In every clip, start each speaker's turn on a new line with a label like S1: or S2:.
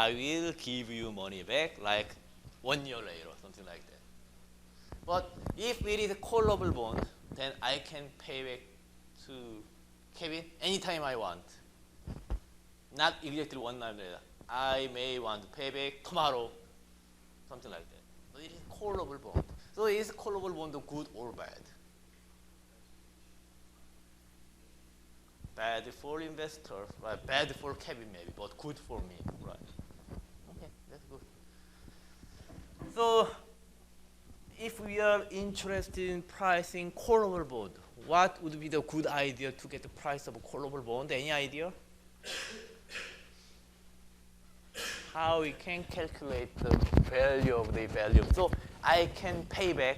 S1: I will give you money back like 1 year later, something like that. But if it is a callable bond, then I can pay back to Kevin anytime I want. Not exactly 1 night later. I may want to pay back tomorrow, something like that. So it is callable bond. So is callable bond good or bad? Bad for investor, right? Bad for Kevin maybe, but good for me, right? Okay, that's good. So if we are interested in pricing callable bond, what would be the good idea to get the price of a callable bond? Any idea? How we can calculate the value of the value. So I can pay back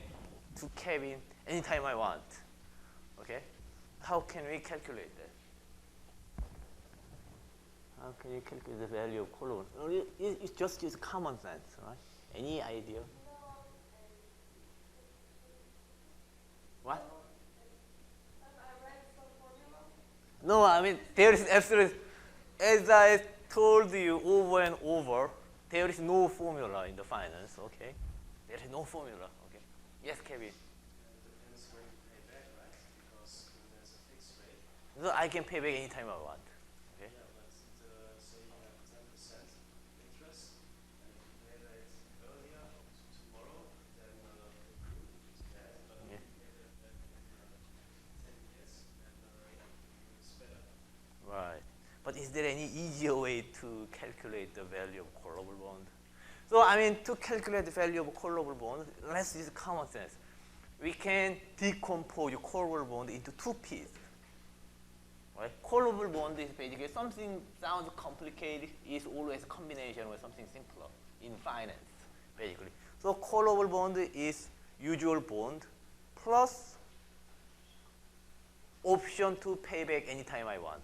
S1: to Kevin anytime I want. Okay? How can we calculate that? How can you calculate the value of callable? It's just use common sense, right? Any idea? What? No, I mean, there is absolutely, as I told you over and over, there is no formula in the finance, okay? There is no formula, okay? Yes, Kevin?
S2: It depends when you pay back, right? Because when there's a fixed rate.
S1: So I can pay back anytime I want, okay?
S2: Yeah, but say you have 10% interest, and if you pay that earlier, tomorrow, then the group is bad, but if you pay that back in 10 years, then it's better.
S1: Right. But is there any easier way to calculate the value of callable bond? So I mean, to calculate the value of a callable bond, let's use common sense. We can decompose callable bond into two pieces. Right? Callable bond is basically something sounds complicated, is always a combination with something simpler in finance, basically. So callable bond is usual bond plus option to pay back anytime I want.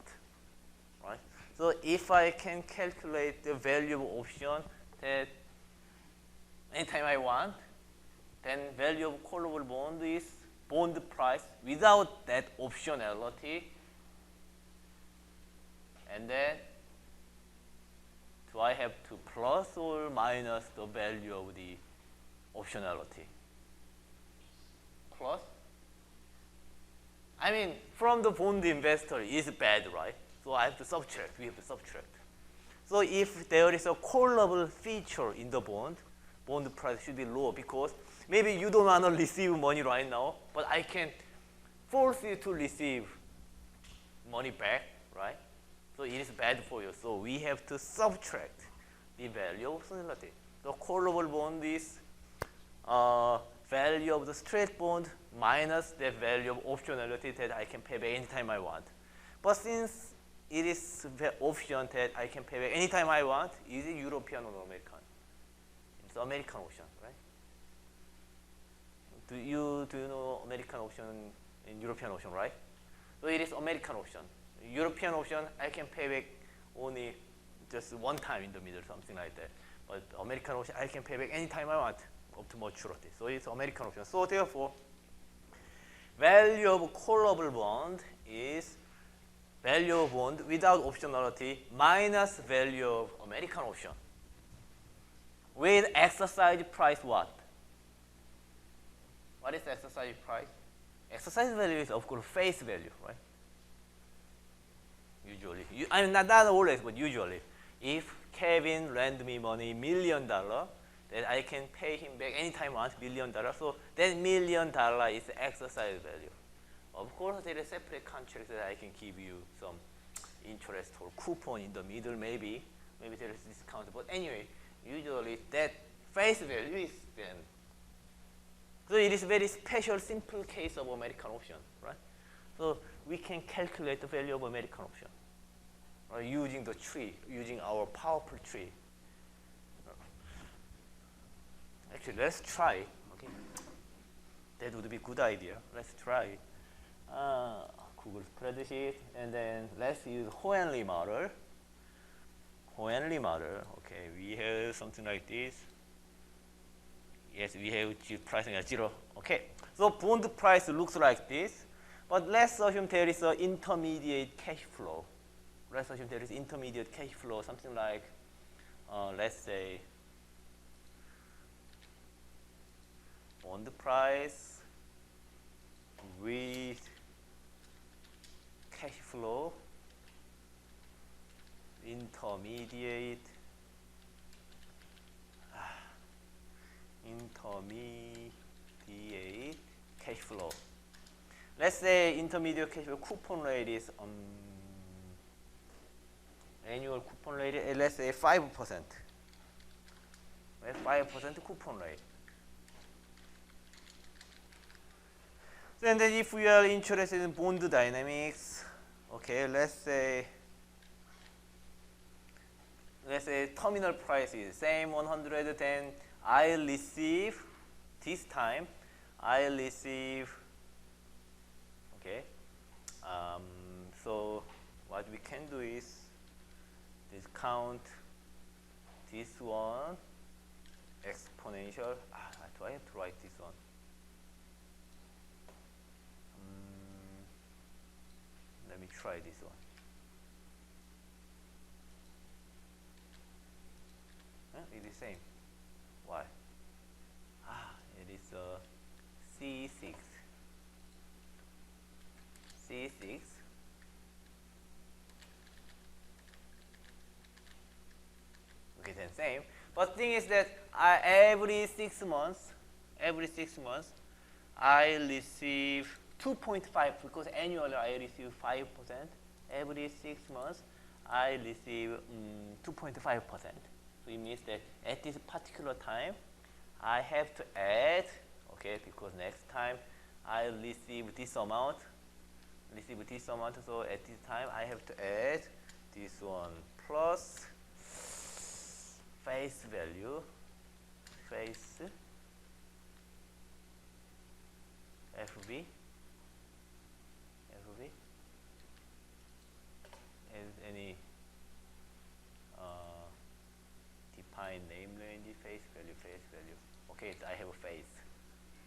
S1: Right? So if I can calculate the value of option that anytime I want, then value of callable bond is bond price without that optionality. And then do I have to plus or minus the value of the optionality? Plus? I mean, from the bond investor is bad, right? So I have to subtract, we have to subtract. So if there is a callable feature in the bond price should be low because maybe you don't want to receive money right now, but I can force you to receive money back, right? So it is bad for you. So we have to subtract the value of optionality. The callable bond is value of the straight bond minus the value of optionality that I can pay back anytime I want. But since it is the option that I can pay back anytime I want, is it European or American? It's American option, right? Do you know American option and European option, right? So it is American option. European option, I can pay back only just one time in the middle, something like that. But American option, I can pay back anytime I want up to maturity. So it's American option. So therefore, value of callable bond is value of bond without optionality minus value of American option. With exercise price what? What is exercise price? Exercise value is of course face value, right? Usually, I mean not always, but usually, if Kevin lend me money $1 million, then I can pay him back anytime I want $1 million. So that $1 million is the exercise value. Of course, there is separate contract that I can give you some interest or coupon in the middle, maybe there is discount. But anyway, usually that face value is then. So it is a very special, simple case of American option, right? So we can calculate the value of American option, right, using the tree, using our powerful tree. Actually, let's try. Okay, that would be a good idea. Let's try. Google spreadsheet, and then let's use Hohenly model. Hohenly model. Okay, we have something like this. Yes, we have pricing at 0. Okay, so bond price looks like this, but let's assume there is an intermediate cash flow. Let's assume there is intermediate cash flow, something like let's say bond price with cash flow intermediate cash flow. Let's say intermediate cash flow coupon rate is annual coupon rate, let's say 5%. Right? 5% coupon rate. So, and then if we are interested in bond dynamics, okay, let's say terminal price is same 100, then I receive this time okay. So what we can do is discount this one exponential. Do I have to write this one? Let me try this one. It is same. Why? It is C6. C6. Okay, then same. But thing is that every 6 months, I receive 2.5 because annually I receive 5%. Every 6 months, I receive 2.5%. So it means that at this particular time, I have to add, okay, because next time I receive this amount, so at this time I have to add this one plus face value, FV, as any define name range, face value. Okay, so I have a face.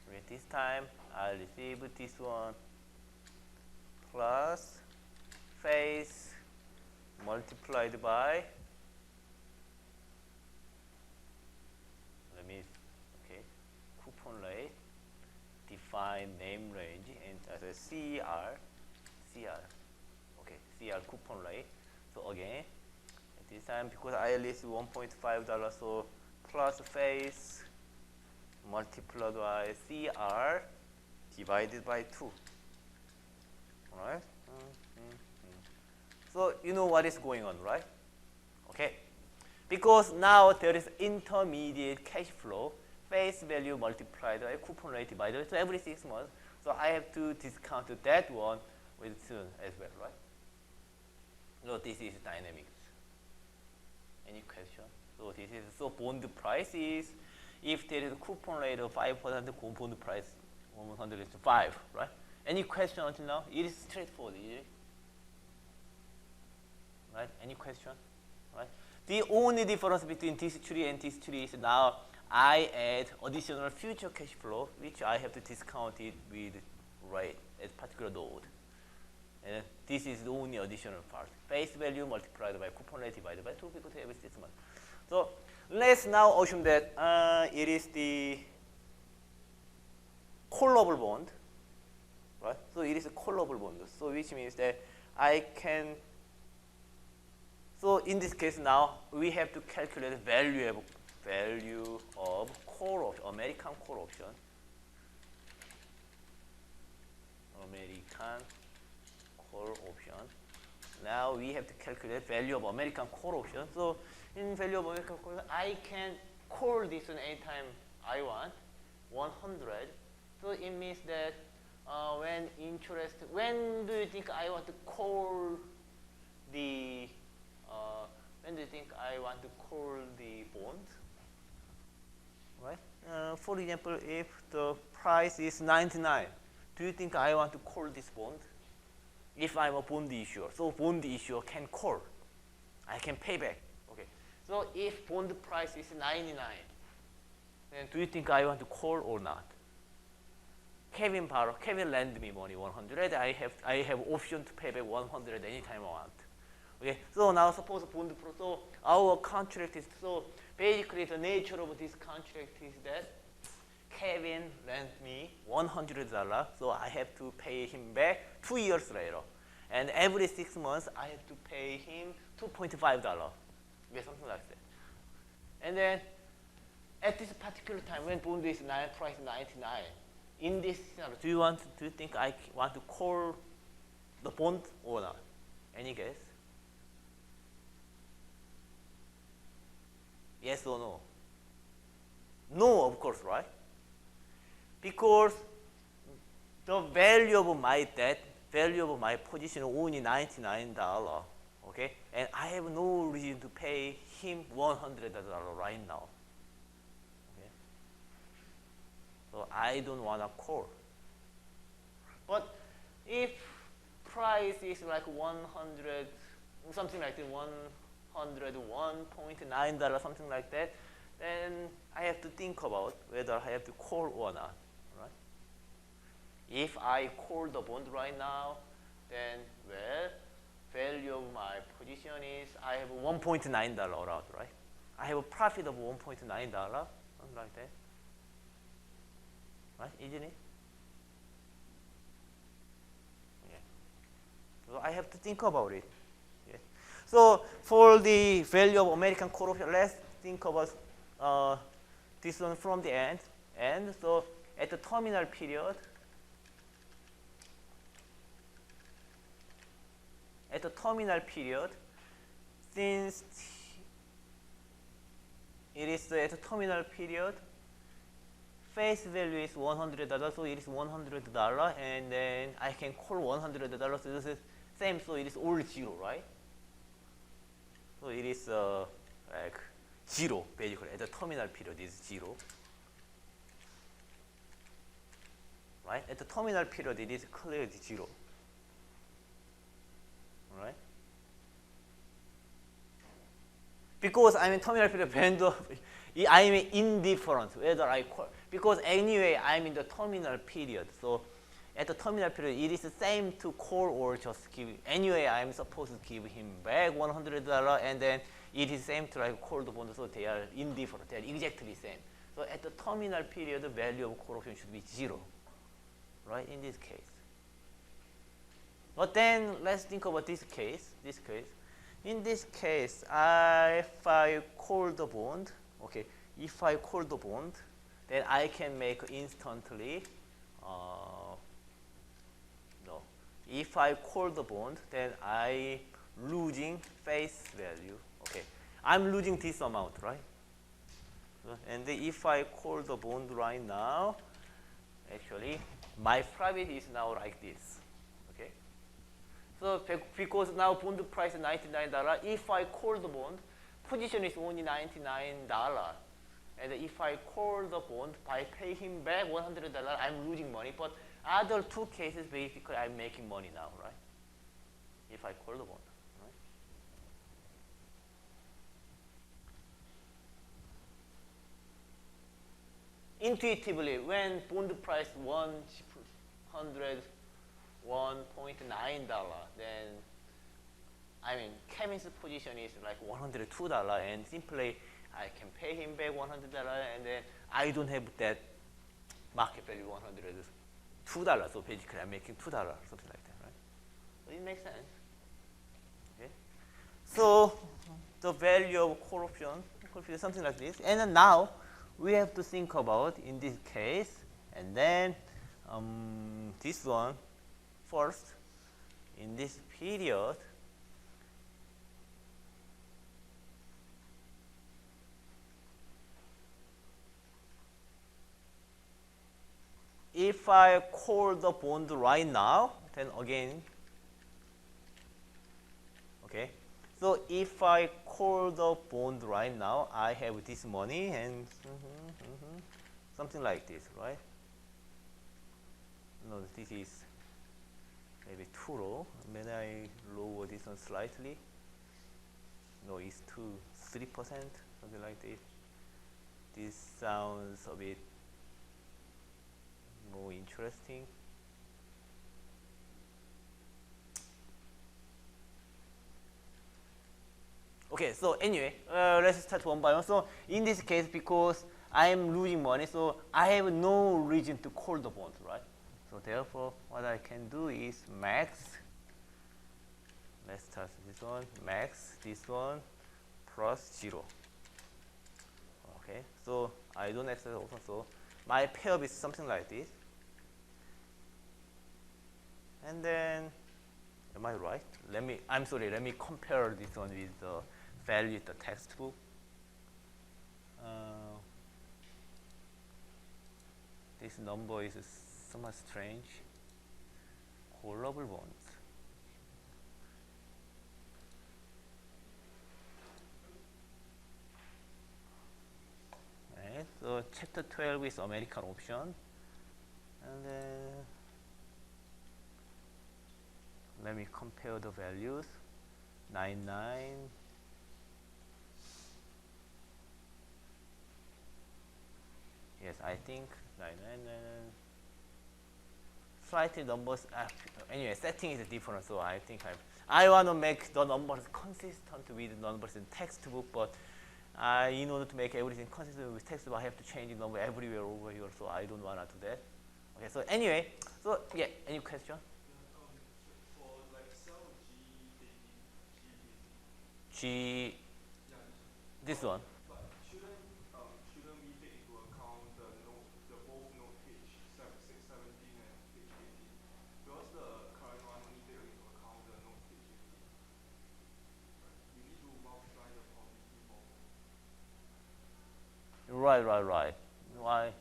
S1: So at this time, I receive this one plus face multiplied by, coupon rate, define name range, and as a CR, okay, CR coupon rate. So again, this time because I list $1.5, so plus face multiplied by CR divided by 2. Alright? So you know what is going on, right? Okay. Because now there is intermediate cash flow, face value multiplied by coupon rate divided by every 6 months. So I have to discount that one with 2 as well, right? So this is dynamics. Any question? So this is, so bond price is, if there is a coupon rate of 5%, bond price 100 is 5, right? Any question until now? It is straightforward, right? Any question, right? The only difference between this tree and this tree is now I add additional future cash flow, which I have to discount it with rate at particular node. And this is the only additional part. Face value multiplied by coupon rate divided by 2 because every 6 months. So let's now assume that it is the callable bond, right? So it is a callable bond. So which means that I can. So in this case now we have to calculate the value of call option, American call option. Now we have to calculate value of American call option. So in value of American call option, I can call this one anytime I want, 100. So it means that when do you think I want to call the bond? Right? For example, if the price is 99, do you think I want to call this bond? If I'm a bond issuer, so bond issuer can call. I can pay back. Okay. So if bond price is 99, then do you think I want to call or not? Kevin lend me money 100. I have option to pay back 100 anytime I want. Okay, so now suppose bond pro, so our contract is, so basically the nature of this contract is that Kevin lent me $100, so I have to pay him back 2 years later. And every 6 months, I have to pay him $2.5. Okay, something like that. And then at this particular time, when bond is price 99, in this scenario, do you think I want to call the bond or not? Any guess? Yes or no? No, of course, right? Because the value of my debt, value of my position only $99, okay? And I have no reason to pay him $100 right now. Okay? So I don't want to call. But if price is like 100, something like that, $101.9, something like that, then I have to think about whether I have to call or not, right? If I call the bond right now, then, well, value of my position is I have $1.9 out, right? I have a profit of $1.9, something like that. Right, isn't it? Yeah. So I have to think about it. Yeah. So for the value of American call option, let's think about this one from the end. And so at the terminal period, since it is at the terminal period, face value is $100, so it is $100, and then I can call $100, so this is same, so it is all zero, right? So it is like zero, basically, at the terminal period is zero. Right? At the terminal period, it is clearly zero. Right? Because I'm in terminal period vendor, I'm indifferent whether I call, because anyway I'm in the terminal period. So at the terminal period, it is the same to call or just give. Anyway, I'm supposed to give him back $100, and then it is same to like call the bond, so they are indifferent. They are exactly same. So at the terminal period, the value of call option should be zero, right? In this case. But then let's think about this case. In this case, if I call the bond, okay, if I call the bond, then I can make instantly, no. If I call the bond, then I losing face value, okay. I'm losing this amount, right? And if I call the bond right now, actually, my profit is now like this, okay? So because now bond price is $99, if I call the bond, position is only $99. And if I call the bond by pay him back $100, I'm losing money. But other two cases, basically, I'm making money now, right? If I call the bond, right? Intuitively, when bond price $101.9, then I mean Kevin's position is like $102, and simply I can pay him back $100, and then I don't have that market value $102. So basically, I'm making $2, something like that, right? So it makes sense. Okay. So the value of call option is something like this, and then now we have to think about in this case, and then this one first. In this period, if I call the bond right now, then again, okay. So if I call the bond right now, I have this money and something like this, right? No, this is maybe too low. When I lower this one slightly, no, it's 3%, something like this. This sounds a bit more interesting. Okay, so anyway, let's start one by one. So in this case, because I'm losing money, so I have no reason to call the bond, right? So therefore, what I can do is max. Let's start this one, max this one plus 0. Okay, so I don't exercise also, so my payoff is something like this. And then, am I right? I'm sorry, let me compare this one with the value in the textbook. This number is somewhat strange. Callable bonds. Right, so chapter 12 is American option. And then let me compare the values. 99. Yes, I think 99. Slightly numbers. Anyway, setting is different, so I think I want to make the numbers consistent with the numbers in textbook, but in order to make everything consistent with textbook, I have to change the number everywhere over here, so I don't want to do that. Okay, so anyway, so yeah, any question?
S2: For like cell G,
S1: G, this one.
S2: but shouldn't we take into account the both node page 17 and page 18? Because the current one only take into account the node page 18. Right? You need to multiply the probability for both.
S1: Right. Why?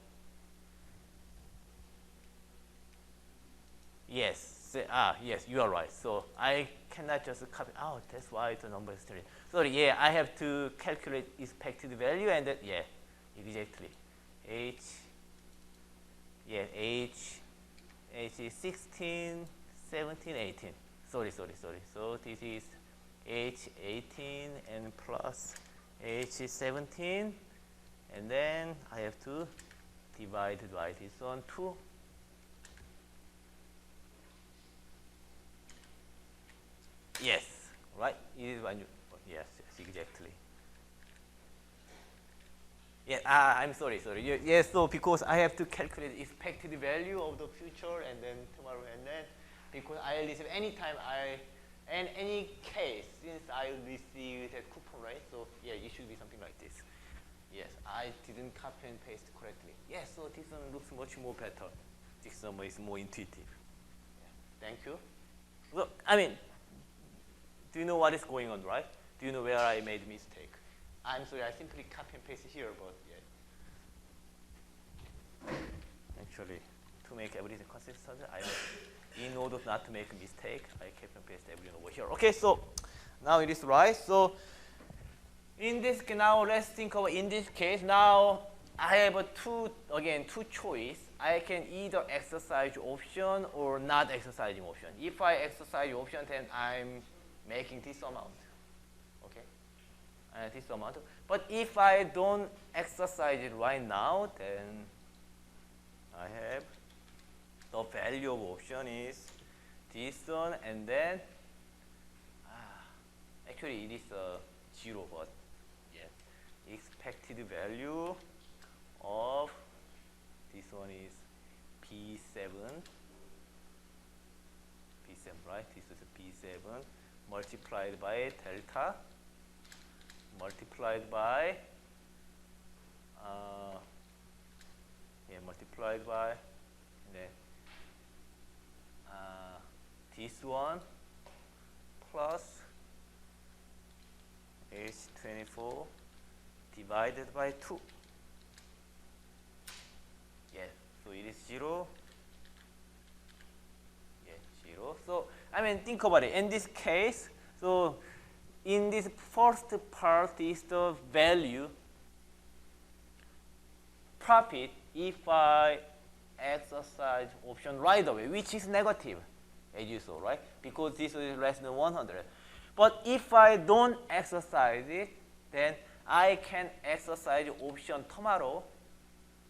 S1: Yes. Yes, you are right. So I cannot just copy. Oh, that's why the number is 30. Sorry, yeah, I have to calculate expected value and that, yeah, exactly. H is 16, 17, 18. Sorry. So this is H18 and plus H17. And then I have to divide by this one 2. Yes, right? It is when you, yes, exactly. Yeah, I'm sorry. Yes, so because I have to calculate expected value of the future and then tomorrow and then because I receive any time in any case since I receive that coupon, right? So yeah, it should be something like this. Yes, I didn't copy and paste correctly. Yes, so this one looks much more better. This number is more intuitive. Yeah. Thank you. So, I mean, do you know what is going on, right? Do you know where I made mistake? I'm sorry, I simply copy and paste here, but yeah. Actually, to make everything consistent, in order not to make a mistake, I copy and paste everything over here. Okay, so now it is right. So in this, now let's think of in this case. Now I have two choice. I can either exercise option or not exercising option. If I exercise option, then I'm making this amount. Okay, this amount. But if I don't exercise it right now, then I have the value of option is this one, and then actually it is 0, but yeah, expected value of this one is P7, right? This is P7 multiplied by delta multiplied by then this one plus H24 divided by 2. Yeah, so it is 0. Yeah, 0. So I mean, think about it. In this case, so in this first part is the value profit if I exercise option right away, which is negative, as you saw, right? Because this is less than 100. But if I don't exercise it, then I can exercise option tomorrow.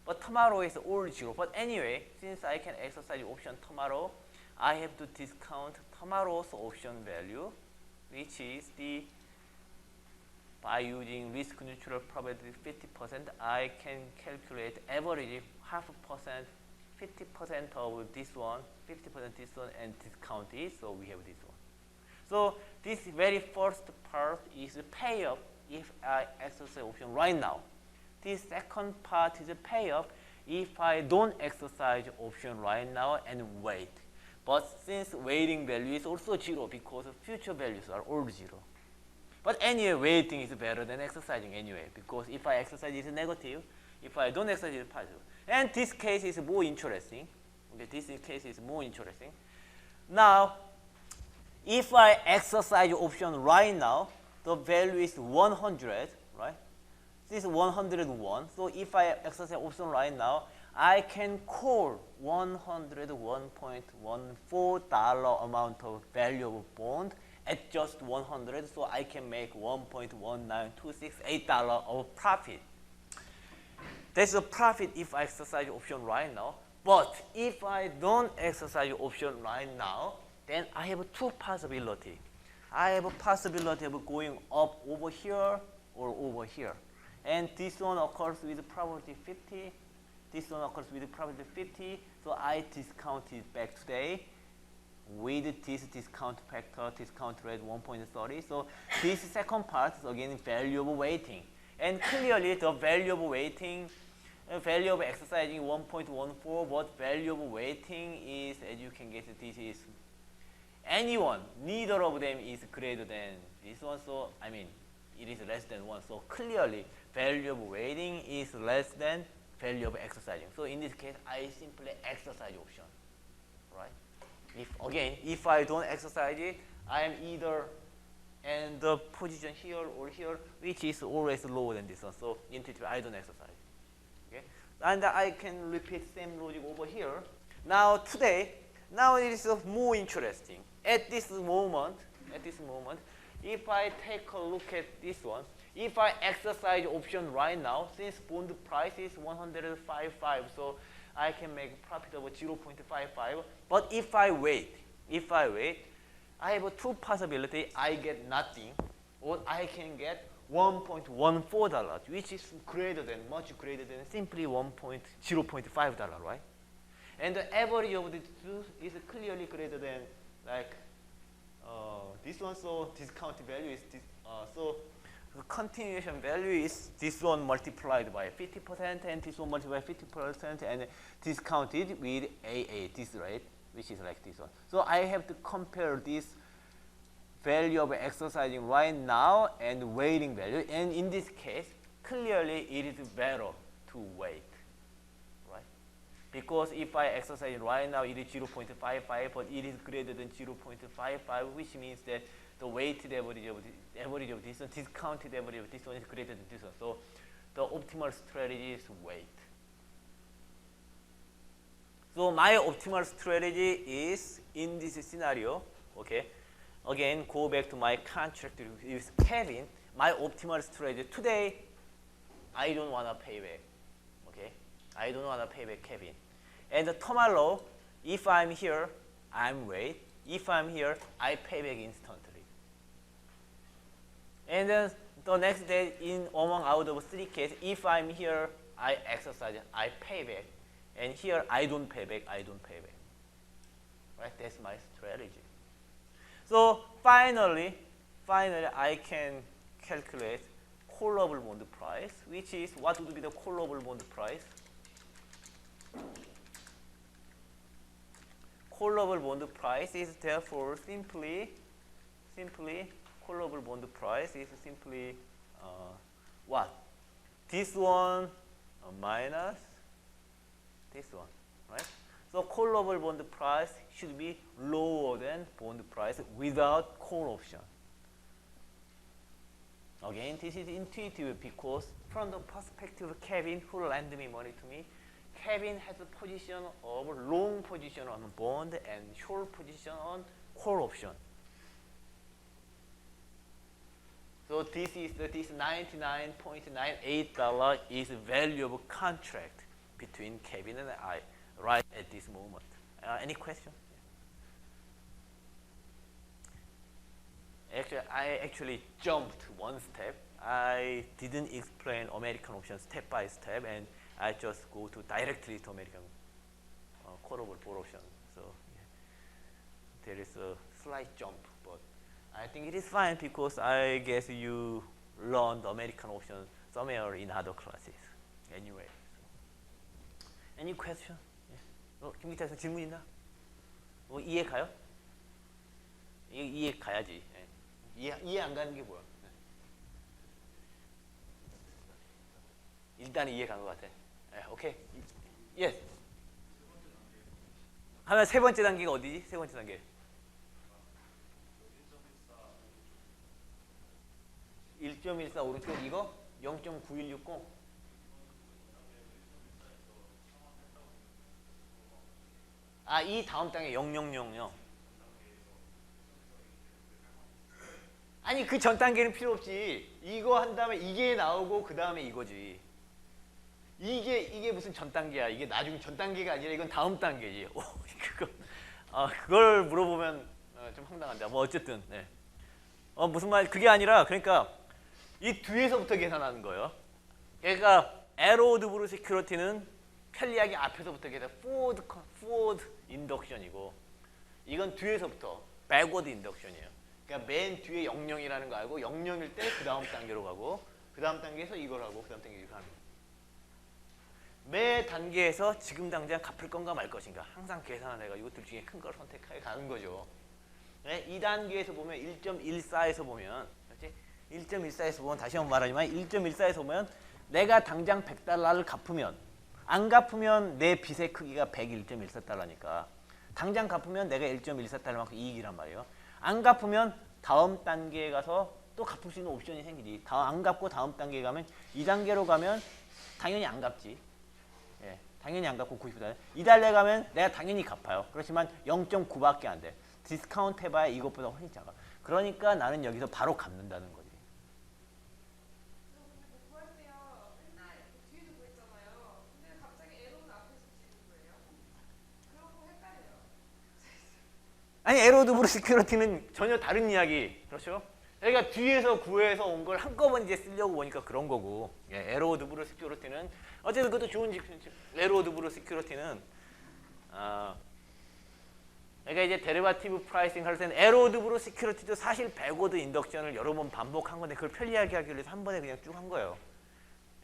S1: But tomorrow is all 0. But anyway, since I can exercise option tomorrow, I have to discount tomorrow's option value, which is the by using risk neutral probability 50%, I can calculate average 0.5%, 50% of this one, 50% this one, and discount it. So we have this one. So this very first part is payoff if I exercise option right now. This second part is a payoff if I don't exercise option right now and wait. But since waiting value is also 0 because future values are all 0. But anyway, waiting is better than exercising anyway, because if I exercise it is negative, if I don't exercise it is positive. And this case is more interesting. Okay, this case is more interesting. Now, if I exercise option right now, the value is 100, right? This is 101. So if I exercise option right now, I can call $101.14 amount of value of bond at just 100, so I can make $1.19268 of profit. That's a profit if I exercise option right now. But if I don't exercise option right now, then I have two possibilities. I have a possibility of going up over here or over here. And this one occurs with probability 50. This one occurs with probability 50. So I discount it back today with this discount factor, discount rate 1.30. So this second part is again value of waiting. And clearly the value of waiting, value of exercising 1.14, but value of waiting is, as you can guess, this is anyone, neither of them is greater than this one. So I mean, it is less than 1. So clearly value of waiting is less than value of exercising. So in this case, I simply exercise option, right? If I don't exercise it, I am either in the position here or here, which is always lower than this one. So intuitively, I don't exercise. Okay, and I can repeat same logic over here. Now today, now it is more interesting. At this moment, if I take a look at this one, if I exercise option right now, since bond price is 105.5, so I can make profit of 0.55. But if I wait, I have two possibilities. I get nothing, or I can get $1.14, which is greater than, much greater than simply $0.5, right? And the average of the two is clearly greater than like this one. So discounted value is this. So the continuation value is this one multiplied by 50%, and this one multiplied by 50%, and discounted with AA, this rate, which is like this one. So I have to compare this value of exercising right now and waiting value. And in this case, clearly it is better to wait, right? Because if I exercise right now, it is 0.55, but it is greater than 0.55, which means that the weighted average of this one, discounted average of this one is greater than this one. So the optimal strategy is wait. So my optimal strategy is in this scenario, okay? Again, go back to my contract with Kevin. My optimal strategy today, I don't want to pay back, okay? I don't want to pay back Kevin. And tomorrow, if I'm here, I'm wait. If I'm here, I pay back instantly. And then the next day, among out of 3 cases, if I'm here, I exercise, I pay back. And here, I don't pay back, Right? That's my strategy. So finally, I can calculate callable bond price, which is what would be the callable bond price? Callable bond price is therefore simply callable bond price is simply what? This one minus this one, right? So callable bond price should be lower than bond price without call option. Again, this is intuitive because from the perspective of Kevin, who lent me money to me, Kevin has a position of long position on bond and short position on call option. So this is this $99.98 is value of contract between Kevin and I right at this moment. Any question? I actually jumped one step. I didn't explain American option step by step, and I just go to directly to American callable put option. So yeah, there is a slight jump, but I think it is fine because I guess you learned American option somewhere in other classes. Anyway, so. Any question? 김기태 선생 질문 있나? 이해 가요? 이해 가야지. 이해 안 가는 게 뭐야? 일단 이해 간 것 같아. 오케이. 예. 하면 세 번째 단계가 어디지? 세 번째 단계. 1.14 오른쪽 이거 0.9160. 아, 이 다음 단계 0000. 아니 그 전 단계는 필요 없지. 이거 한 다음에 이게 나오고 그 다음에 이거지. 이게 무슨 전 단계야? 이게 나중 전 단계가 아니라 이건 다음 단계지. 그걸 물어보면 좀 황당한데. 뭐 어쨌든 네. 무슨 말? 그게 아니라 그러니까 이 뒤에서부터 계산하는 거예요. 그러니까 에로드브루 시큐리티는 편리하게 앞에서부터 계산. 포워드 인덕션이고 이건 뒤에서부터 백워드 인덕션이에요. 그러니까 맨 뒤에 00이라는 거 알고 00일 때 그 다음 단계로 가고 그 다음 단계에서 이걸 하고 그 다음 단계 이걸 하는 거예요. 매 단계에서 지금 당장 갚을 건가 말 것인가 항상 계산을 해가지고 둘 중에 큰 걸 선택해 가는 거죠. 네? 2단계에서 보면 1.14에서 보면 1.14에서 보면 다시 한번 말하지만 1.14에서 보면 내가 당장 100달러를 갚으면 안 갚으면 내 빚의 크기가 101.14달러니까 당장 갚으면 내가 1.14달러만큼 이익이란 말이에요. 안 갚으면 다음 단계에 가서 또 갚을 수 있는 옵션이 생기지. 안 갚고 다음 단계에 가면 2단계로 가면 당연히 안 갚지. 예, 당연히 안 갚고 90달러. 2달러에 가면 내가 당연히 갚아요. 그렇지만 0.9밖에 안 돼. 디스카운트 해봐야 이것보다 훨씬 작아. 그러니까 나는 여기서 바로 갚는다는 거지. 아니 에로드브루 시큐리티는 전혀 다른 이야기. 그렇죠? 그러니까 뒤에서 구해서 온 걸 한꺼번에 이제 쓰려고 보니까 그런 거고. 예, 에로드브루 시큐리티는 어쨌든 그것도 좋은 에로드브루 시큐리티는 그러니까 이제 데리바티브 프라이싱 할 때는 에로드브루 시큐리티도 사실 백워드 인덕션을 여러 번 반복한 건데 그걸 편리하게 하기 위해서 한 번에 그냥 쭉 한 거예요.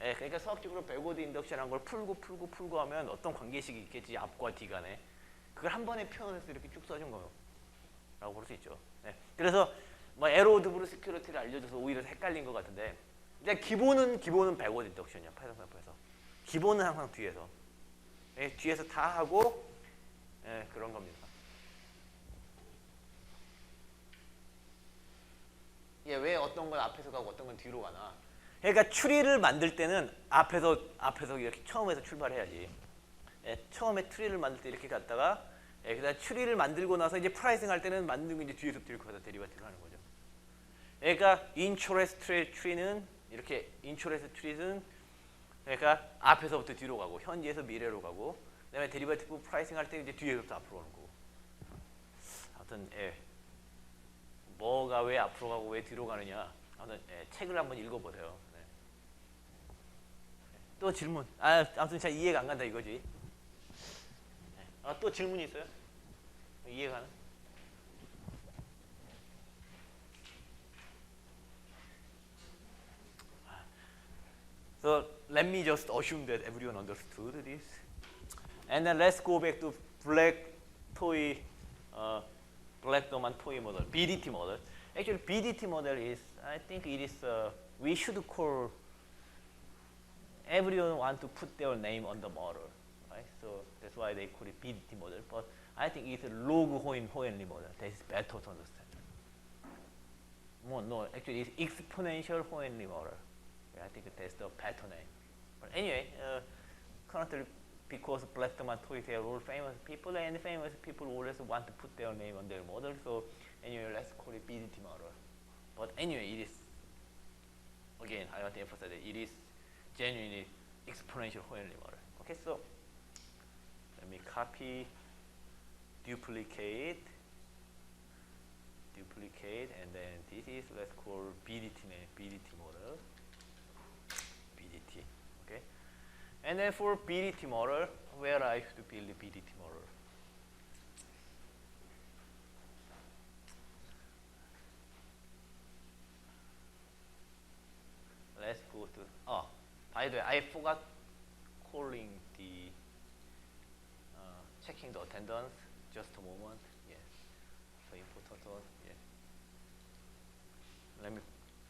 S1: 예, 그러니까 수학적으로 백워드 인덕션한 걸 풀고 하면 어떤 관계식이 있겠지 앞과 뒤 간에 그걸 한 번에 표현해서 이렇게 쭉 써준 거예요. 라고 볼 수 있죠. 네. 그래서 뭐 에로드브루 시큐리티를 알려줘서 오히려 헷갈린 것 같은데 근데 기본은 백워드 인덕션이야. 파이썬 sam플에서 기본은 항상 뒤에서 뒤에서 다 하고 그런 겁니다. 왜 어떤 건 앞에서 가고 어떤 건 뒤로 가나? 그러니까 추리를 만들 때는 앞에서 이렇게 처음에서 출발해야지. 처음에 추리를 만들 때 이렇게 갔다가 그다음 추리를 만들고 나서 이제 프라이싱 할 때는 만들고 이제 뒤에서부터 이렇게 가서 데리바티브를 하는 거죠. 그러니까 인초레스트 트리는 이렇게 인초레스트 트리는 그러니까 앞에서부터 뒤로 가고 현재에서 미래로 가고 그다음에 데리바티브 프라이싱 할 때 이제 뒤에서부터 앞으로 오는 거고. 아무튼 뭐가 왜 앞으로 가고 왜 뒤로 가느냐. 아무튼 책을 한번 읽어보세요. 네. 또 질문. 아무튼 잘 이해가 안 간다 이거지. 또 질문이 있어요? 이해가는? So let me just assume that everyone understood this, and then let's go back to black domain toy model, BDT model. Actually, BDT model is, I think it is, we should call everyone want to put their name on the model. So that's why they call it BDT model. But I think it's a log Hohenly model. That is better to understand. No, actually it's exponential Hohenly model. I think that's the better name. But anyway, currently because Blackman, Toy, they are all famous people, and famous people always want to put their name on their model. So anyway, let's call it BDT model. But anyway, it is, again, I want to emphasize that it is genuinely exponential Hohenly model. Okay, so let me copy, duplicate, duplicate, and then this is, let's call BDT model. BDT, okay? And then for BDT model, where I should build the BDT model? Let's go to, by the way, I forgot calling the, checking the attendance, just a moment, yeah. So important one, yeah.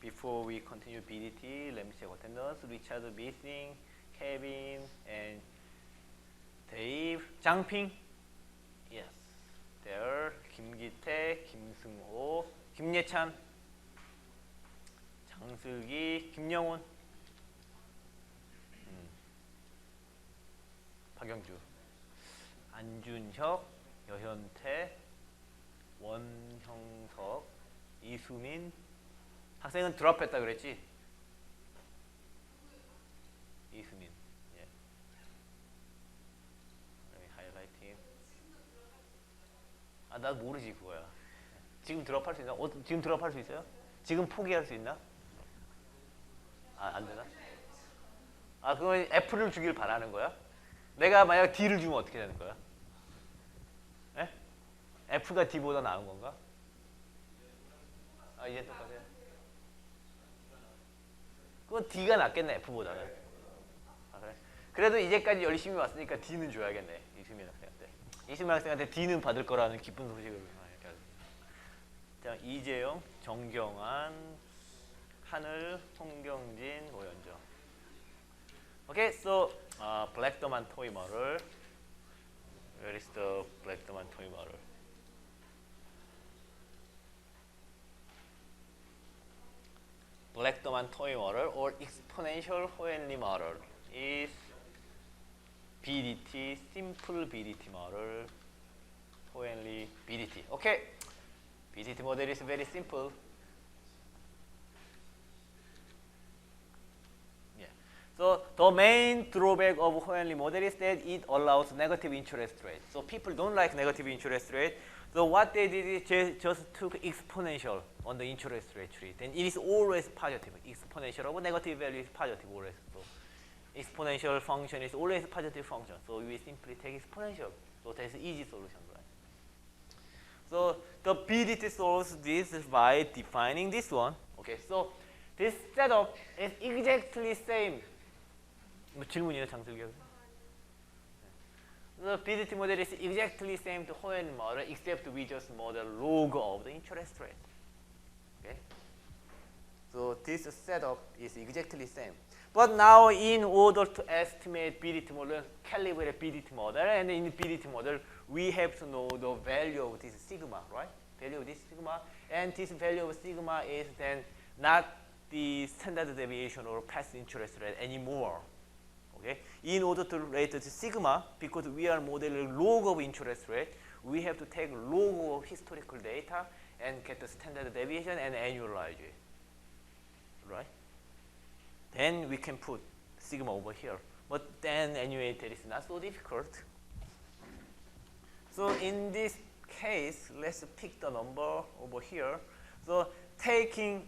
S1: Before we continue BDT, let me check attendance. Richard missing, Kevin, and Dave, 장핑, yes. There, 김기태, 김승호, 김예찬, 장슬기, 김영훈, 박영주, 안준혁, 여현태, 원형석, 이수민. 학생은 드롭했다 그랬지? 이수민. 예. 하이라이팅. 나 모르지 그거야. 지금 드롭할 수 있나? 지금 드롭할 수 있어요? 지금 포기할 수 있나? 안 되나? 그건 F를 주길 바라는 거야? 내가 만약 D를 주면 어떻게 되는 거야? 에? F가 D보다 나은 건가? 이제 똑같아요. 그건 D가 낫겠네, F보다는. 그래? 그래도 이제까지 열심히 왔으니까 D는 줘야겠네, 이수민 학생한테. 이수민 학생한테 D는 받을 거라는 기쁜 소식을. 자, 이재영, 정경환, 하늘, 홍경진, 오연정. Okay, so Blackman toy model. Where is the Blackman toy model? Blackman toy model or exponential Hohenly model is BDT, simple BDT model, Hohenly BDT. Okay, BDT model is very simple. So the main drawback of Hohenly model is that it allows negative interest rate. So people don't like negative interest rate. So what they did is just took exponential on the interest rate tree. Then it is always positive. Exponential of negative value is positive always. So exponential function is always positive function. So we simply take exponential. So that's an easy solution, right? So the BDT solves this by defining this one. Okay, so this setup is exactly same. 뭐 질문이에요, 장슬기 학생? The BDT model is exactly same to Hohenly model, except we just model log of the interest rate. Okay? So this setup is exactly same. But now, in order to estimate BDT model, calibrate BDT model, and in BDT model, we have to know the value of this sigma, right? Value of this sigma, and this value of sigma is then not the standard deviation or past interest rate anymore. Okay? In order to rate the sigma, because we are modeling log of interest rate, we have to take log of historical data and get the standard deviation and annualize it. Right? Then we can put sigma over here. But then anyway, that is not so difficult. So in this case, let's pick the number over here. So taking,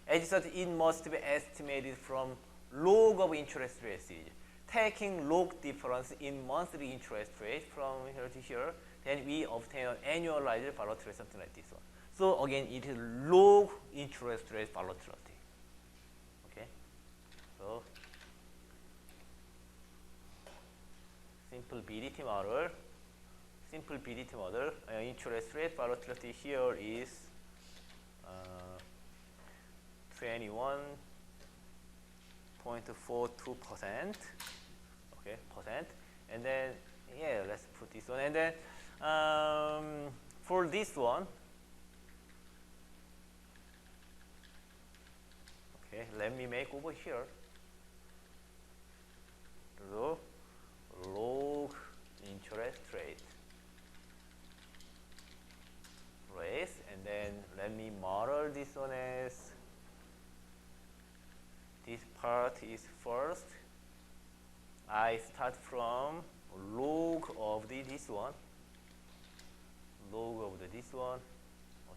S1: as such, it must be estimated from log of interest rate series. Taking log difference in monthly interest rate from here to here, then we obtain an annualized volatility, something like this one. So again, it is log interest rate volatility. Okay, so simple BDT model. Simple BDT model. Interest rate volatility here is 21.42%. Okay, percent. And then let's put this one. And then for this one, okay, let me make over here the log interest rate. And then let me model this one as this part is first. I start from log of this one, log of this one.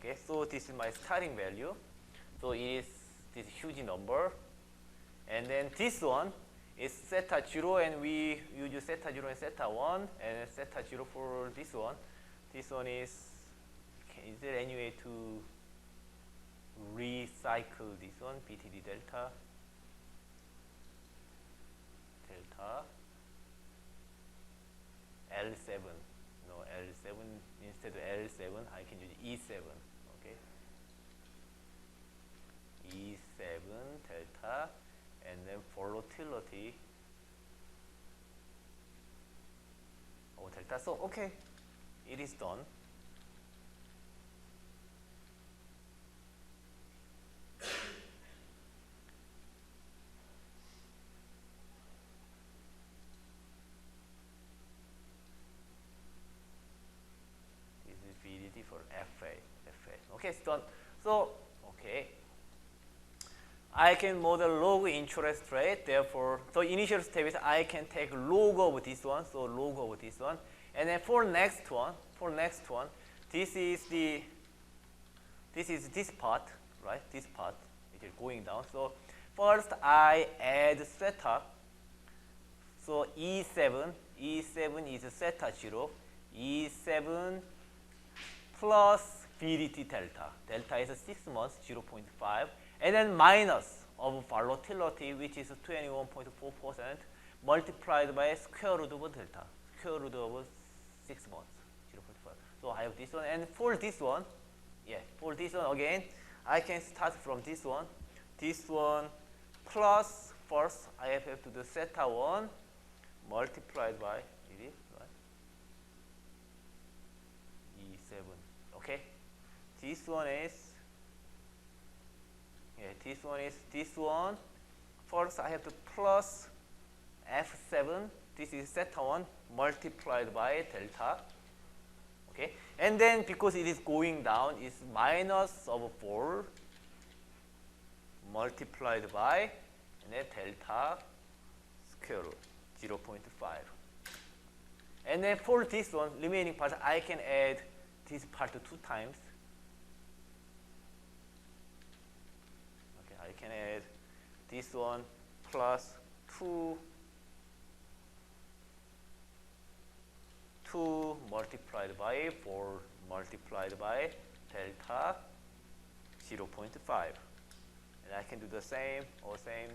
S1: Okay, so this is my starting value. So it is this huge number. And then this one is theta 0, and we use theta 0 and theta 1, and theta 0 for this one. This one is there any way to recycle this one? BTD delta L7. No, L7 instead of L7, I can use E7. Okay, E7 delta, and then volatility. Oh, delta. So okay, it is done. For FA. Okay, it's done. So, okay. I can model log interest rate. Therefore, the initial step is I can take log of this one. So log of this one, and then for next one, this is this part, right? This part it is going down. So first I add theta. So E7 is theta 0. E7 plus VDT delta. Delta is 6 months, 0.5. And then minus of volatility, which is 21.4%, multiplied by square root of delta. Square root of 6 months, 0.5. So I have this one. And for this one, for this one again, I can start from this one. This one plus first I have to do theta 1 multiplied by E7. Okay, this one is this one. First, I have to plus F7. This is theta 1 multiplied by delta. Okay, and then because it is going down, it's minus of 4 multiplied by and then delta square root 0.5. And then for this one, remaining part, I can add this part 2 times. Okay, I can add this one plus 2 multiplied by 4 multiplied by delta 0.5. And I can do the same or same.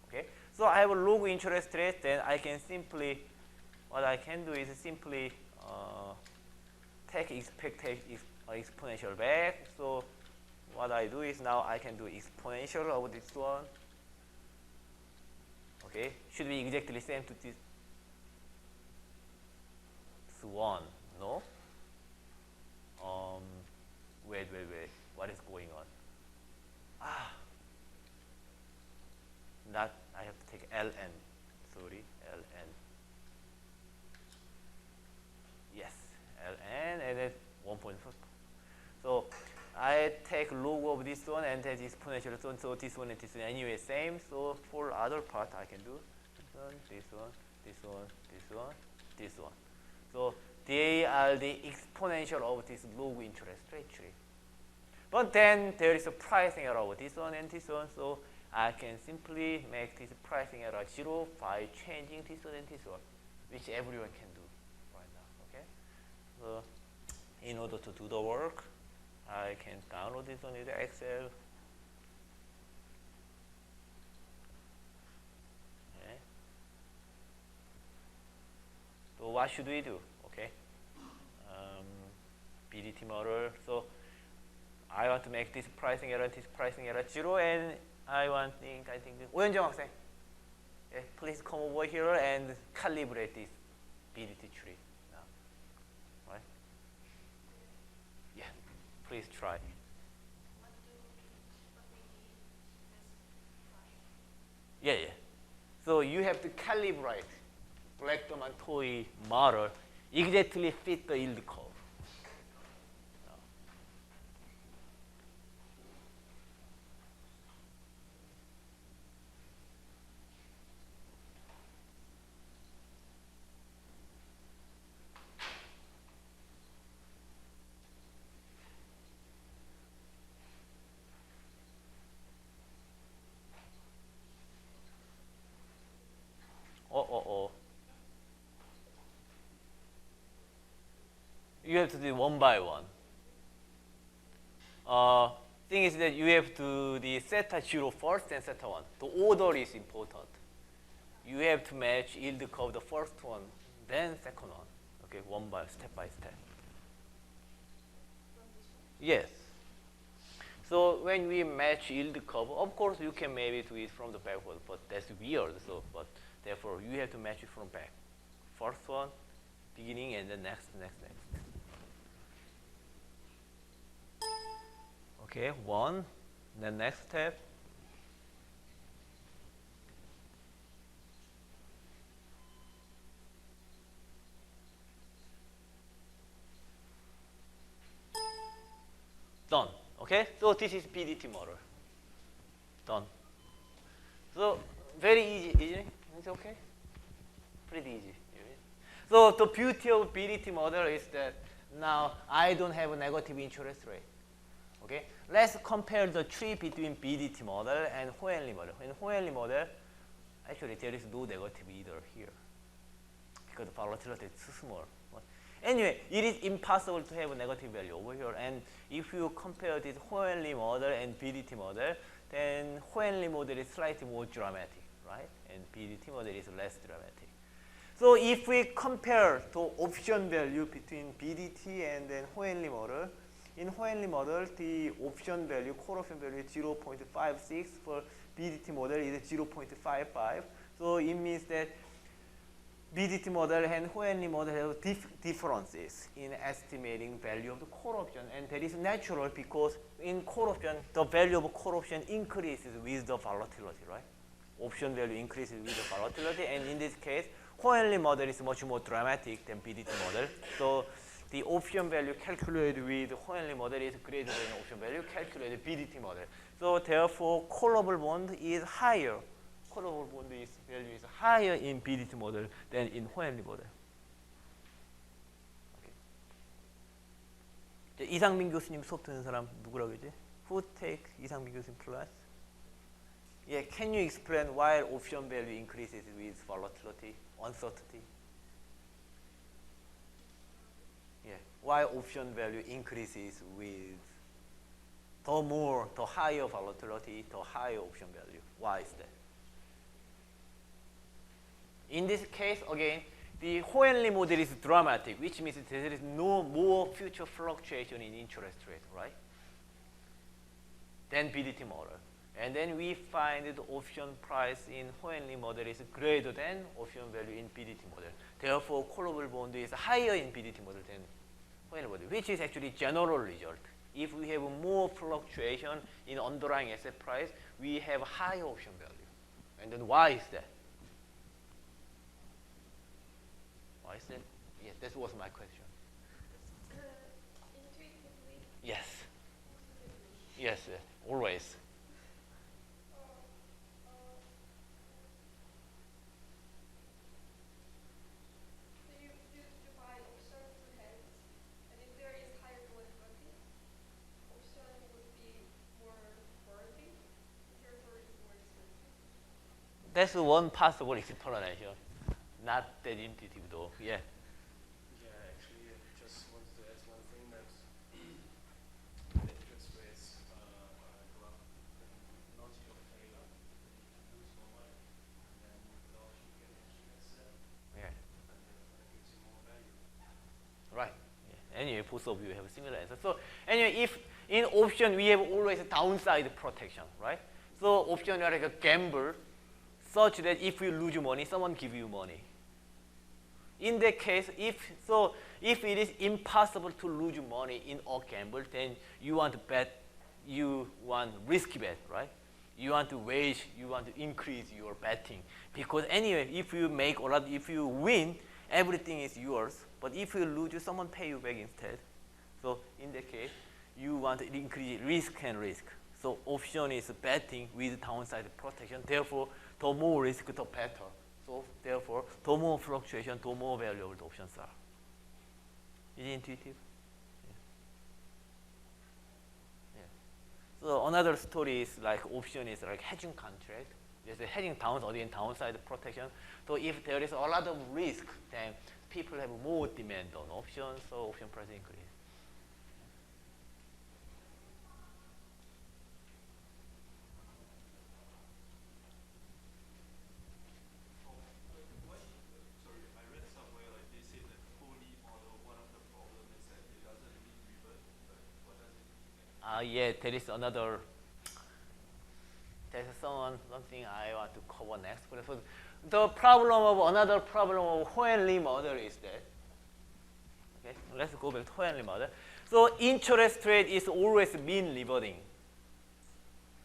S1: Okay, so I have a log interest rate. Then I can simply, what I can do is simply take exponential back. So what I do is now I can do exponential of this one. Okay, should be exactly same to this one. No. Wait. What is going on? Not. I have to take ln. Sorry, ln. Yes, ln, and then 1.4. So I take log of this one and then exponential one. So this one and this one anyway same. So for other part I can do this one. So they are the exponential of this log interest rate tree. But then there is a pricing error of this one and this one. So I can simply make this pricing error 0 by changing this one and this one, which everyone can do right now. Okay. So in order to do the work, I can download this one in Excel. Okay. So what should we do? Okay. BDT model. So I want to make this pricing error 0, and I think 오현정 학생, please come over here and calibrate this BDT tree now. Right? Yeah, please try. Yeah. So you have to calibrate Blackstone and Toy model exactly fit the yield curve. have to do one by one. Thing is that you have to do the theta 0 first and theta 1. The order is important. You have to match yield curve the first one, then second one. Okay, one by step. Yes. So when we match yield curve, of course you can maybe do it from the backward, but that's weird. So, but therefore you have to match it from back. First one, beginning, and then next. Okay, one, then next step. Done. Okay, so this is PDT model. Done. So very easy, isn't it? It's okay. Pretty easy. So the beauty of PDT model is that now I don't have a negative interest rate. Okay, let's compare the tree between PDT model and Hohenli model. In Hohenli model, actually there is no negative either here because the volatility is too small. But anyway, it is impossible to have a negative value over here. And if you compare this Hohenli model and PDT model, then Hohenli model is slightly more dramatic, right? And PDT model is less dramatic. So if we compare the option value between PDT and then Hohenli model, in Hohenli model, the option value, call option value is 0.56. For PDT model, it is 0.55. So it means that PDT model and Hohenli model have differences in estimating value of the call option. And that is natural because in call option, the value of call option increases with the volatility, right? Option value increases with the volatility. And in this case, Hohenli model is much more dramatic than PDT model. So the option value calculated with Hohenli model is greater than option value calculated PDT model. So therefore, callable bond is higher. Callable bond value is higher in PDT model than in Hohenli model. Okay. 이상민 교수님 수업 듣는 사람 누구라고 그러지? Who take 이상민 교수님 class? Yeah, can you explain why option value increases with volatility, uncertainty? Yeah, why option value increases with the higher volatility, the higher option value. Why is that? In this case, again, the Hohenli model is dramatic, which means there is no more future fluctuation in interest rate, right? Than PDT model. And then we find the option price in Hohenli model is greater than option value in PDT model. Therefore, callable bond is higher in PDT model than Hohenli model, which is actually general result. If we have more fluctuation in underlying asset price, we have higher option value. And then why is that? Why is that? Yes, that was my question.
S3: Intuitively.
S1: Yes. Yes, always. That's one possible explanation. Not that intuitive though. Yeah.
S2: Yeah, actually, I just wanted to add one thing that the interest rates go up and not your favor, you lose more money. And then with option, you can actually sell.
S1: Yeah.
S2: And that gives you more value.
S1: Right. Yeah. Anyway, both of you have a similar answer. So anyway, if in option we have always a downside protection, right? So option are like a gamble, such that if you lose money, someone give you money. In that case, if it is impossible to lose money in a gamble, then you want to bet, you want risky bet, right? You want to increase your betting. Because anyway, if you make a lot, if you win, everything is yours. But if you lose, someone pay you back instead. So in that case, you want to increase risk and risk. So option is betting with downside protection. Therefore, the more risk, the better. So therefore, the more fluctuation, the more valuable the options are. Is it intuitive? Yeah. So another story is like option is like hedging contract. There's a hedging downside protection. So if there is a lot of risk, then people have more demand on options, so option price increase.
S2: Sorry, I read somewhere like they say that Pony model, one of the problems is that it doesn't mean revert, but what does it mean?
S1: Yeah, there is another. There's something I want to cover next. So the problem of another problem of Hohenly model is that. Okay, let's go back to Hohenly model. So interest rate is always mean reverting,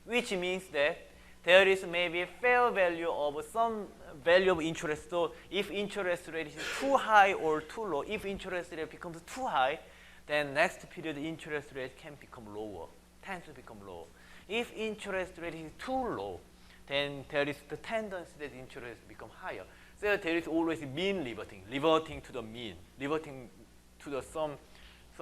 S1: which means that there is maybe a fair value of some value of interest. So if interest rate is too high or too low, if interest rate becomes too high, then next period interest rate can become lower, tends to become lower. If interest rate is too low, then there is the tendency that interest become higher. So there is always mean reverting to the mean, reverting to the some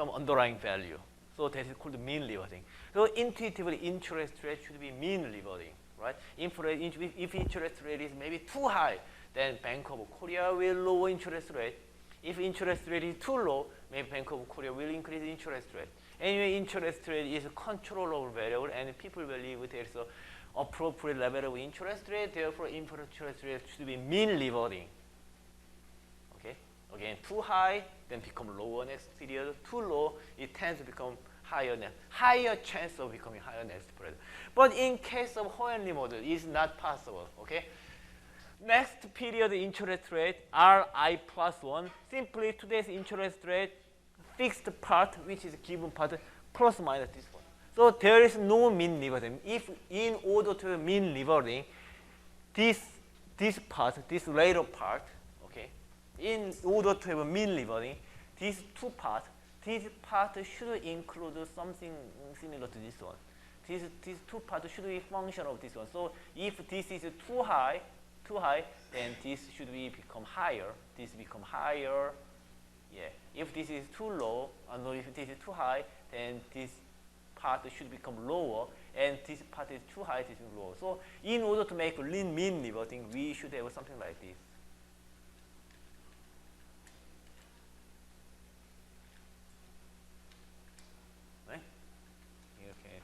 S1: underlying value. So that is called mean reverting. So intuitively, interest rate should be mean reverting, right? If interest rate is maybe too high, then Bank of Korea will lower interest rate. If interest rate is too low, maybe Bank of Korea will increase interest rate. Anyway, interest rate is a controllable variable, and people believe there is an appropriate level of interest rate. Therefore, interest rate should be mean reverting. Okay. Again, too high, then become lower next period. Too low, it tends to become higher next. Higher chance of becoming higher next period. But in case of Hohenly model, it's not possible. Okay. Next period interest rate Ri plus 1. Simply today's interest rate fixed part, which is given part, plus minus this one. So there is no mean reverting. If in order to mean reverting, this part, this later part, okay, in order to have a mean reverting, these two parts, this part should include something similar to this one. These two parts should be function of this one. So if this is too high, then this should become higher. This become higher. Yeah. If this is too low, and if this is too high, then this part should become lower, and this part is too high, this is lower. So in order to make mean reverting, we should have something like this. Right? Okay.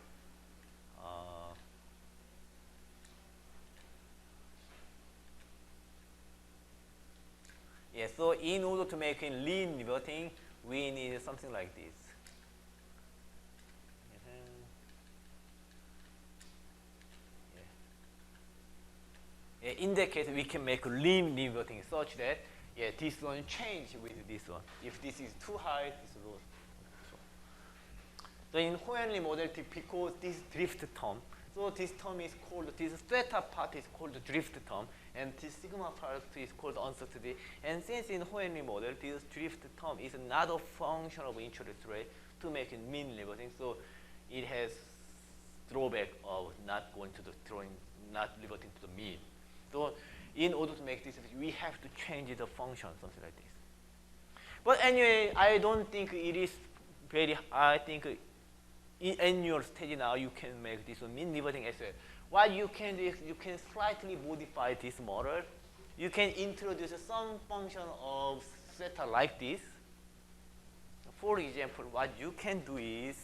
S1: Yeah, so in order to make it mean reverting, we need something like this. Yeah. In that case, we can make mean reverting such that this one change with this one. If this is too high, this is low. So in Hohenly model, because this drift term, so this term is called, this theta part is called the drift term, and this sigma part is called uncertainty. And since in Hohenly model, this drift term is not a function of interest rate to make it mean reverting, so it has drawback of not reverting to the mean. So in order to make this, we have to change the function, something like this. But anyway, I don't think it is I think in your stage now, you can make this one mean reverting as well. What you can do is you can slightly modify this model. You can introduce some function of theta like this. For example, what you can do is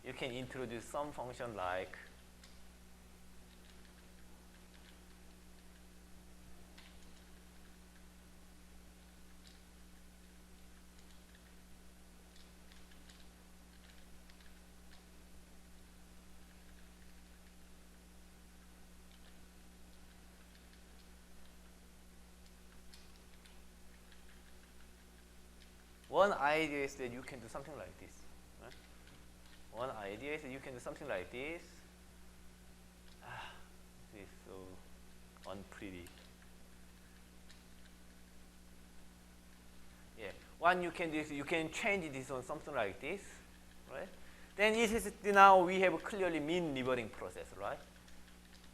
S1: you can introduce some function like one idea is that you can do something like this. Right? One idea is that you can do something like this. This is so unpretty. Yeah. One you can do is you can change this on something like this, right? Then this is now we have a clearly mean reverting process, right?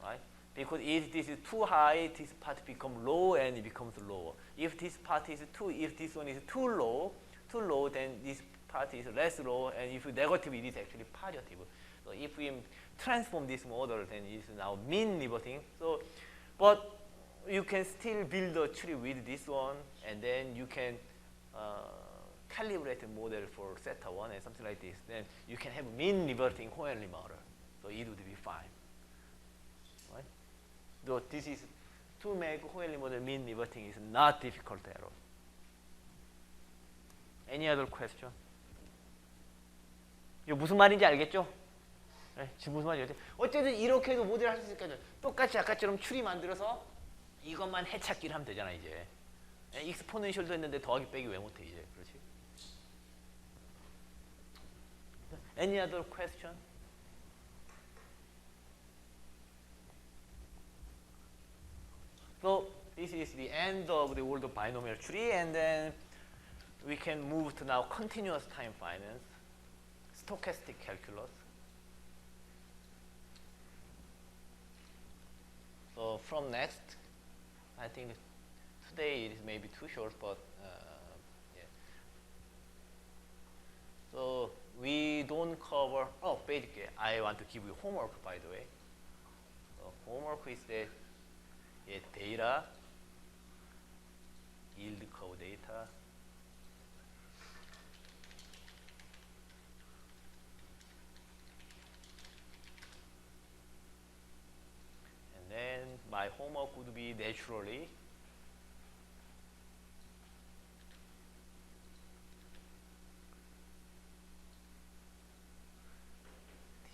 S1: Right? Because if this is too high, this part becomes low and it becomes lower. If this part is if this one is too low, then this part is less low, and if negative, it is actually positive. So if we transform this model, then it is now mean reverting. So, but you can still build a tree with this one, and then you can calibrated model for theta 1 and something like this, then you can have mean reverting Hohenly model. So it would be fine. Right? Though this is to make Hohenly model mean reverting is not difficult at all. Any other question? 이거 무슨 말인지 알겠죠? 네, 지금 무슨 말인지 알겠죠? 어쨌든 이렇게 해도 모델 할 수 있으니까 똑같이 아까처럼 추리 만들어서 이것만 해찾기를 하면 되잖아 이제. 익스포넨셜도 했는데 더하기 빼기 왜 못해 이제. 그렇지? Any other question? So this is the end of the old binomial tree, and then we can move to now continuous time finance, stochastic calculus. So from next, I think today it is maybe too short, but yeah. So we don't cover. Oh, basically, I want to give you homework, by the way. So homework is that data, yield curve data, and then my homework would be naturally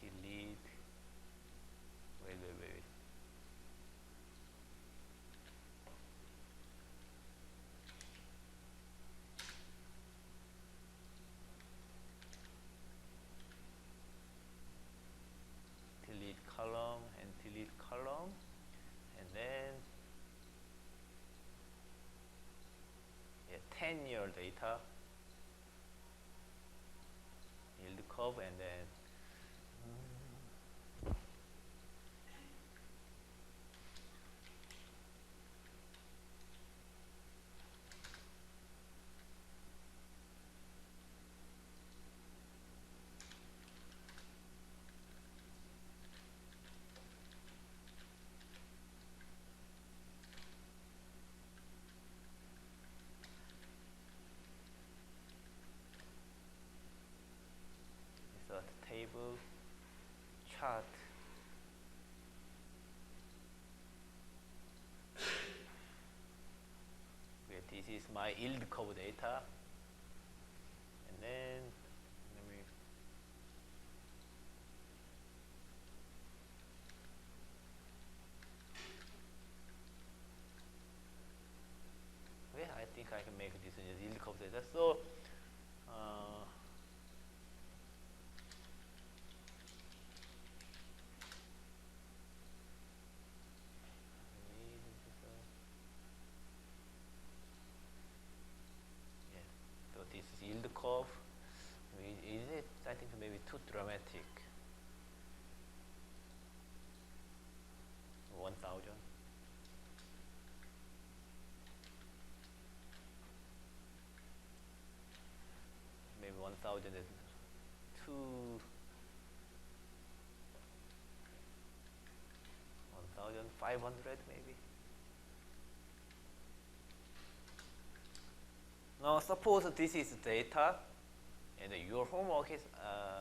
S1: delete. Wait. Delete column and delete column, and then 10-year data, yield curve, and then insert table, chart, okay, this is my yield curve data, and then let me okay, I think I can make this yield curve data. So so this is yield curve. Is it? I think maybe too dramatic. 1,000. Maybe 1,000 is too. 1,500 maybe. Now suppose this is data, and your homework is I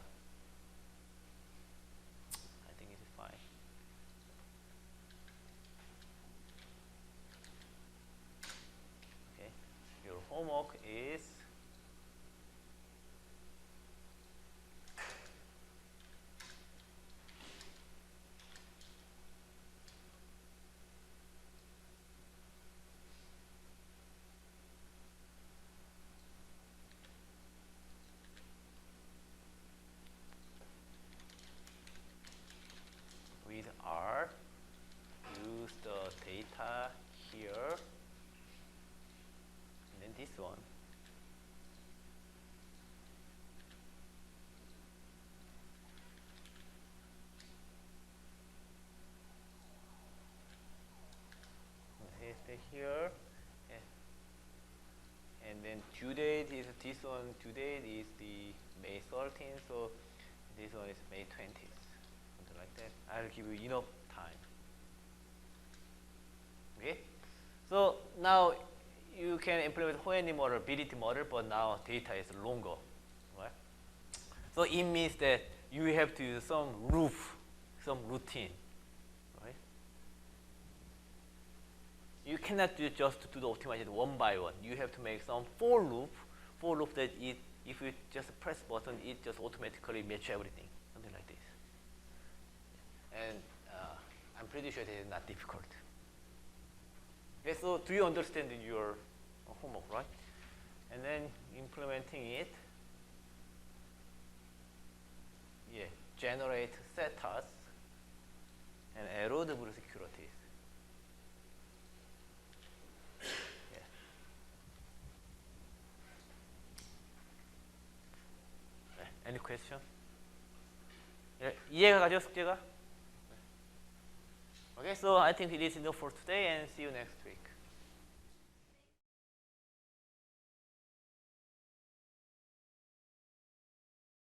S1: think it is fine. Okay, your homework is with R, use the data here, and then this one. Paste here, and then due date is this one. Due date is the May 13th, so this one is May 20th. Like that. I'll give you enough time. Okay? So now you can implement Houdini model, BDT model, but now data is longer, right? So it means that you have to use some routine, right? You cannot just do the optimization one by one. You have to make some for loop that if you just press button, it just automatically match everything, something like this. And I'm pretty sure it is not difficult. Okay, so do you understand your homework, right? And then implementing it, yeah, generate setas and erodible securities. Yeah. Any question? 예, 이해가 가죠, 숙제가? Okay, so I think it is enough for today and see you next week.